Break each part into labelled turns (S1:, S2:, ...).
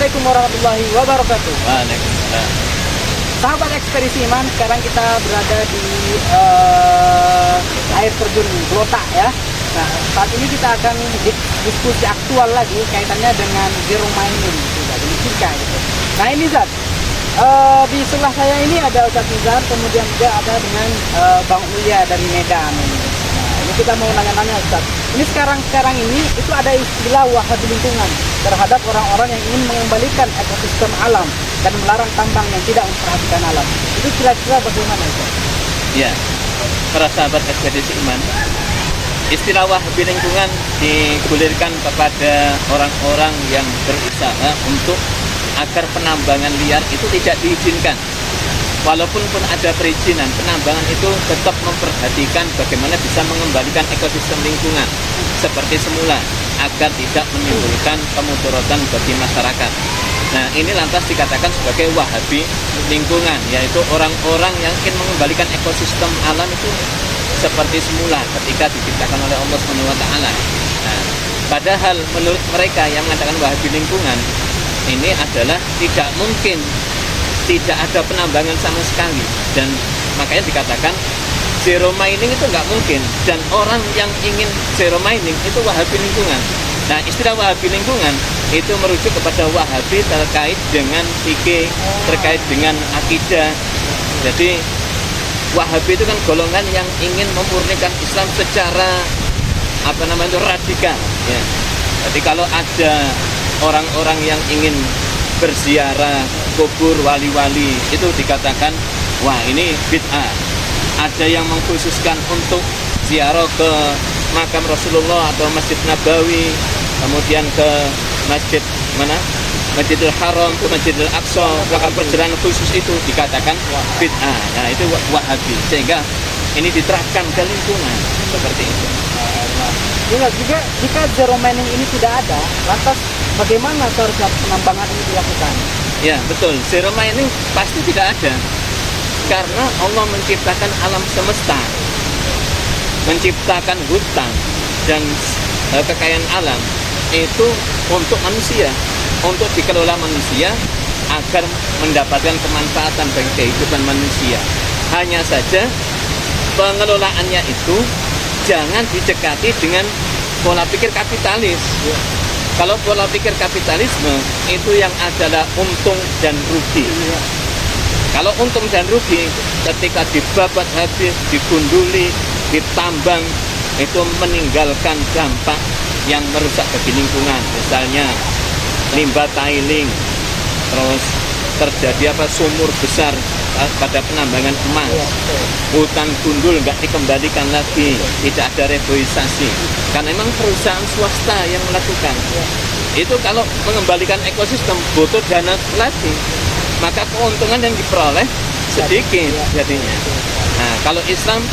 S1: Assalamualaikum warahmatullahi wabarakatuh.
S2: Waalaikumsalam.
S1: Sahabat Ekspedisi Iman, sekarang kita berada di air terjun Glota ya. Nah, saat ini kita akan diskusi aktual lagi kaitannya dengan zero mining, sudah dimiliki gitu. Nah ini Zat, di sebelah saya ini ada Ustaz Nizar, kemudian juga ada dengan Bang Ulia dari Medan. Nah, ini kita mau nanya-nanya Ustaz. Ini sekarang ini itu ada istilah wahabi lingkungan terhadap orang-orang yang ingin mengembalikan ekosistem alam dan melarang tambang yang tidak memperhatikan alam. Itu kira-kira bagaimana Ustaz?
S2: Ya, para sahabat Ekspedisi Iman, istilah wahabi lingkungan digulirkan kepada orang-orang yang berusaha untuk agar penambangan liar itu tidak diizinkan. Walaupun pun ada perizinan, penambangan itu tetap memperhatikan bagaimana bisa mengembalikan ekosistem lingkungan seperti semula agar tidak menimbulkan kemudaratan bagi masyarakat. Nah, ini lantas dikatakan sebagai wahabi lingkungan, yaitu orang-orang yang ingin mengembalikan ekosistem alam itu seperti semula ketika diciptakan oleh Allah SWT. Nah, padahal menurut mereka yang mengatakan wahabi lingkungan ini adalah tidak mungkin tidak ada penambangan sama sekali, dan makanya dikatakan zero mining itu nggak mungkin, dan orang yang ingin zero mining itu wahabi lingkungan. Nah, istilah wahabi lingkungan itu merujuk kepada wahabi terkait dengan fikih, terkait dengan akidah. Jadi wahabi itu kan golongan yang ingin memurnikan Islam secara radikal ya. Jadi kalau ada orang-orang yang ingin berziarah kubur wali-wali itu dikatakan wah ini bid'ah. Ada yang mengkhususkan untuk ziarah ke makam Rasulullah atau Masjid Nabawi, kemudian ke masjid mana? Masjidil Haram, ke Masjidil Aqsa, maka perjalanan khusus itu dikatakan bid'ah. Nah, itu wahabi. Sehingga ini diterapkan ke lingkungan seperti itu.
S1: Juga jika zero mining ini tidak ada, lantas bagaimana seharusnya penambangan ini dilakukan?
S2: Ya betul, zero mining pasti tidak ada, karena Allah menciptakan alam semesta, menciptakan hutan dan kekayaan alam itu untuk manusia, untuk dikelola manusia agar mendapatkan kemanfaatan bagi kehidupan manusia. Hanya saja pengelolaannya itu jangan didekati dengan pola pikir kapitalis. Kalau pola pikir kapitalisme itu yang adalah untung dan rugi. Kalau untung dan rugi ketika dibabat habis, digunduli, ditambang, itu meninggalkan dampak yang merusak bagi lingkungan. Misalnya limbah tiling, terus terjadi sumur besar pada penambangan emas, hutan gundul nggak dikembalikan lagi, tidak ada reboisasi, karena memang perusahaan swasta yang melakukan. Itu kalau mengembalikan ekosistem butuh dana lagi, maka keuntungan yang diperoleh sedikit jadinya. Nah, kalau Islam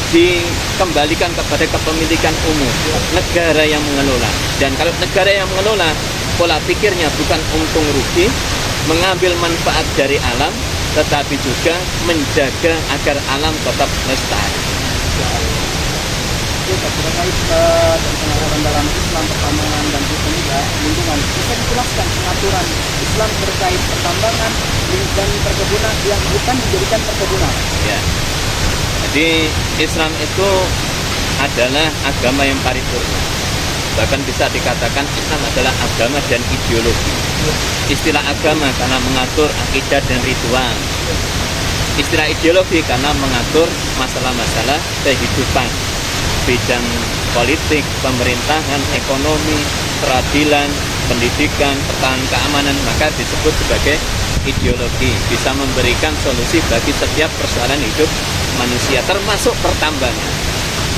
S2: dikembalikan kepada kepemilikan umum, negara yang mengelola. Dan kalau negara yang mengelola, pola pikirnya bukan untung rugi, mengambil manfaat dari alam, tetapi juga menjaga agar alam tetap lestari.
S1: Terkait dan pengaturan dalam Islam pertambangan dan lingkungan, bisa dijelaskan pengaturan Islam terkait pertambangan dan perkebunan yang bukan dijadikan perkebunan?
S2: Ya, jadi Islam itu adalah agama yang paripurna. Bahkan bisa dikatakan Islam adalah agama dan ideologi. Istilah agama karena mengatur akidah dan ritual. Istilah ideologi karena mengatur masalah-masalah kehidupan, bidang politik, pemerintahan, ekonomi, peradilan, pendidikan, pertahanan keamanan, maka disebut sebagai ideologi. Bisa memberikan solusi bagi setiap persoalan hidup manusia, termasuk pertambangan.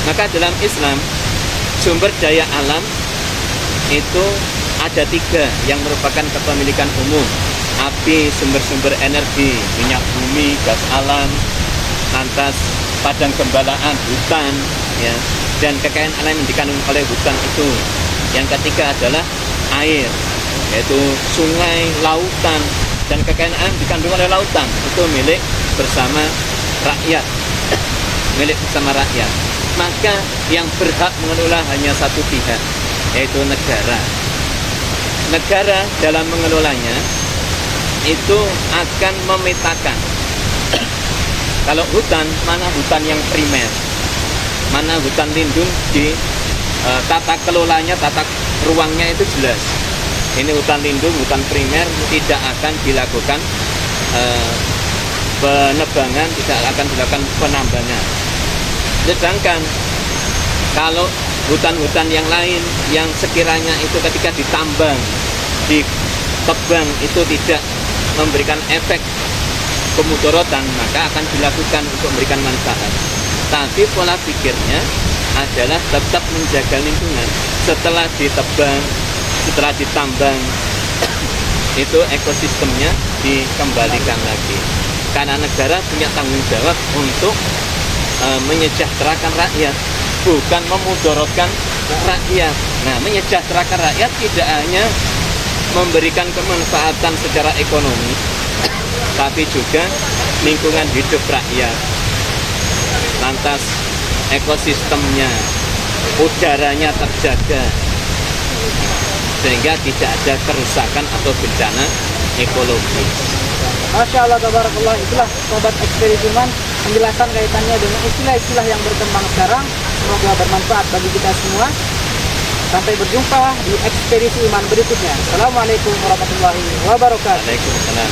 S2: Maka dalam Islam, sumber daya alam itu ada 3 yang merupakan kepemilikan umum. Api, sumber-sumber energi, minyak bumi, gas alam, lantas padang gembalaan, hutan, ya, dan kekayaan alam yang dikandung oleh hutan itu. Yang ketiga adalah air, yaitu sungai, lautan, dan kekayaan alam dikandung oleh lautan itu milik bersama rakyat, milik bersama rakyat. Maka yang berhak mengelola hanya satu pihak, yaitu negara. negara dalam mengelolanya itu akan memetakan kalau hutan, mana hutan yang primer, mana hutan lindung di tata kelolanya, tata ruangnya itu jelas. Ini hutan lindung, hutan primer, tidak akan dilakukan penebangan, tidak akan dilakukan penambangan. Sedangkan kalau hutan-hutan yang lain yang sekiranya itu ketika ditambang, ditebang itu tidak memberikan efek kemudorotan, maka akan dilakukan untuk memberikan manfaat. Tapi pola pikirnya adalah tetap menjaga lingkungan. Setelah ditebang, setelah ditambang, itu ekosistemnya dikembalikan lagi. Karena negara punya tanggung jawab untuk menyejahterakan rakyat, bukan memudorotkan rakyat. Nah, menyejahterakan rakyat tidak hanya memberikan kemanfaatan secara ekonomi, tapi juga lingkungan hidup rakyat. Lantas ekosistemnya, udaranya terjaga, sehingga tidak ada kerusakan atau bencana ekologi.
S1: Masya Allah, tabarakallah. Itulah sobat Ekspedisi Iman, penjelasan kaitannya dengan istilah-istilah yang berkembang sekarang. Semoga bermanfaat bagi kita semua. Sampai berjumpa di Ekspedisi Iman berikutnya. Assalamualaikum warahmatullahi wabarakatuh.
S2: Waalaikumsalam.